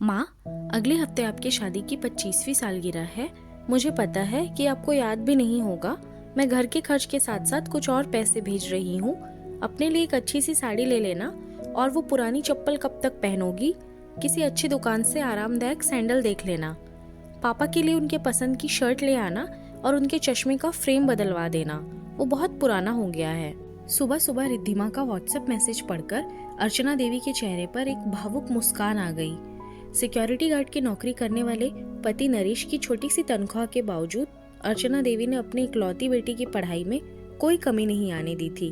माँ, अगले हफ्ते आपकी शादी की 25वीं सालगिरह है। मुझे पता है कि आपको याद भी नहीं होगा। मैं घर के खर्च के साथ साथ कुछ और पैसे भेज रही हूँ। अपने लिए एक अच्छी सी साड़ी ले लेना। और वो पुरानी चप्पल कब तक पहनोगी? किसी अच्छी दुकान से आरामदायक सैंडल देख लेना। पापा के लिए उनके पसंद की शर्ट ले आना और उनके चश्मे का फ्रेम बदलवा देना, वो बहुत पुराना हो गया है। सुबह सुबह रिद्धिमा का व्हाट्सएप मैसेज पढ़कर अर्चना देवी के चेहरे पर एक भावुक मुस्कान आ गई। सिक्योरिटी गार्ड की नौकरी करने वाले पति नरेश की छोटी सी तनख्वाह के बावजूद अर्चना देवी ने अपनी इकलौती बेटी की पढ़ाई में कोई कमी नहीं आने दी थी।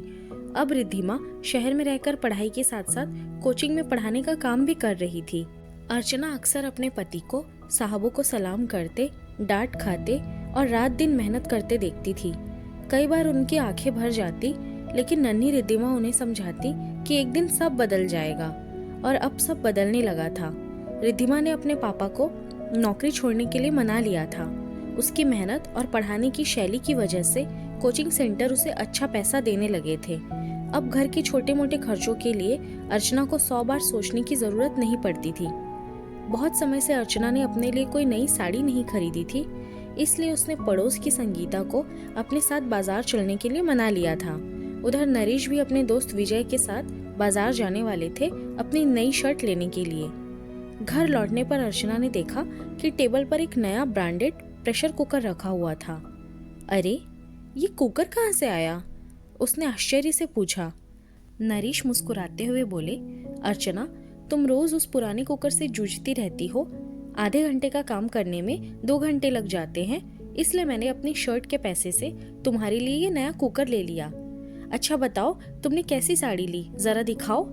अब रिद्धिमा शहर में रहकर पढ़ाई के साथ साथ कोचिंग में पढ़ाने का काम भी कर रही थी। अर्चना अक्सर अपने पति को साहबों को सलाम करते, डांट खाते और रात दिन मेहनत करते देखती थी। कई बार उनकी आंखें भर जाती, लेकिन नन्ही रिद्धिमा उन्हें समझाती कि एक दिन सब बदल जाएगा। और अब सब बदलने लगा था। रिद्धिमा ने अपने पापा को नौकरी छोड़ने के लिए मना लिया था। उसकी मेहनत और पढ़ाने की शैली की वजह से कोचिंग सेंटर उसे अच्छा पैसा देने लगे थे। अब घर के छोटे मोटे खर्चों के लिए अर्चना को 100 बार सोचने की जरूरत नहीं पड़ती थी। बहुत समय से अर्चना ने अपने लिए कोई नई साड़ी नहीं खरीदी थी, इसलिए उसने पड़ोस की संगीता को अपने साथ बाजार चलने के लिए मना लिया था। उधर नरेश भी अपने दोस्त विजय के साथ बाजार जाने वाले थे अपनी नई शर्ट लेने के लिए। घर लौटने पर अर्चना ने देखा कि टेबल पर एक नया ब्रांडेड प्रेशर कुकर रखा हुआ था। अरे, ये कुकर कहाँ से आया? उसने आश्चर्य से पूछा। नरेश मुस्कुराते हुए बोले, अर्चना, तुम रोज उस पुराने कुकर से जूझती रहती हो। आधे घंटे का काम करने में 2 घंटे लग जाते हैं, इसलिए मैंने अपनी शर्ट के पैसे से तुम्हारे लिए ये नया कुकर ले लिया। अच्छा बताओ, तुमने कैसी साड़ी ली, जरा दिखाओ।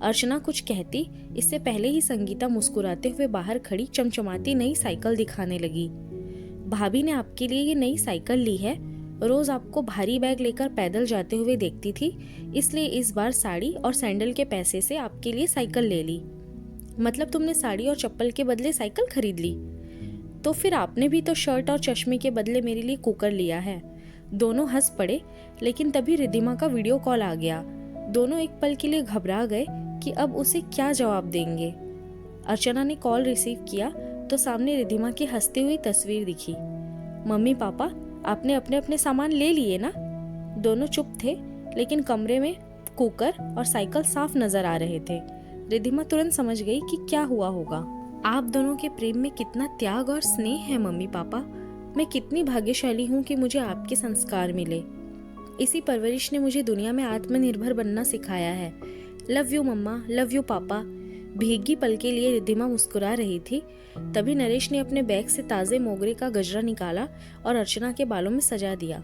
अर्चना कुछ कहती, इससे पहले ही संगीता मुस्कुराते हुए बाहर खड़ी चमचमाती नई साइकिल दिखाने लगी। भाभी ने आपके लिए ये नई साइकिल ली है। रोज आपको भारी बैग लेकर पैदल जाते हुए देखती थी, इसलिए इस बार साड़ी और सैंडल के पैसे से आपके लिए साइकिल ले ली। मतलब तुमने साड़ी और चप्पल के बदले साइकिल खरीद ली? तो फिर आपने भी तो शर्ट और चश्मे के बदले मेरे लिए कुकर लिया है। दोनों हंस पड़े, लेकिन तभी रिद्धिमा का वीडियो कॉल आ गया। दोनों एक पल के लिए घबरा गए कि अब उसे क्या जवाब देंगे। अर्चना ने कॉल रिसीव किया तो सामने रिद्धिमा की हंसती हुई तस्वीर दिखी। मम्मी पापा, आपने अपने अपने सामान ले लिए ना? दोनों चुप थे, लेकिन कमरे में कुकर और साइकिल साफ नजर आ रहे थे। रिद्धिमा तुरंत समझ गई कि क्या हुआ होगा। आप दोनों के प्रेम में कितना त्याग और स्नेह है मम्मी पापा। मैं कितनी भाग्यशाली हूँ कि मुझे आपके संस्कार मिले। इसी परवरिश ने मुझे दुनिया में आत्मनिर्भर बनना सिखाया है। Love you mama, love you papa. भीगी पल के लिए रिद्धिमा मुस्कुरा रही थी। तभी नरेश ने अपने बैग से ताजे मोगरे का गजरा निकाला और अर्चना के बालों में सजा दिया।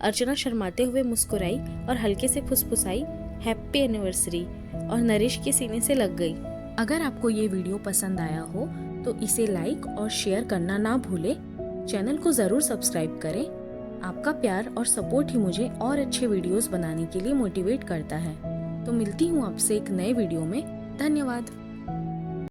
अर्चना शर्माते हुए मुस्कुराई और हल्के से फुसफुसाई, हैप्पी एनिवर्सरी, और नरेश के सीने से लग गई। अगर आपको ये वीडियो पसंद आया हो तो इसे लाइक और शेयर करना ना भूले। चैनल को जरूर सब्सक्राइब करें। आपका प्यार और सपोर्ट ही मुझे और अच्छे वीडियोस बनाने के लिए मोटिवेट करता है। तो मिलती हूँ आपसे एक नए वीडियो में। धन्यवाद।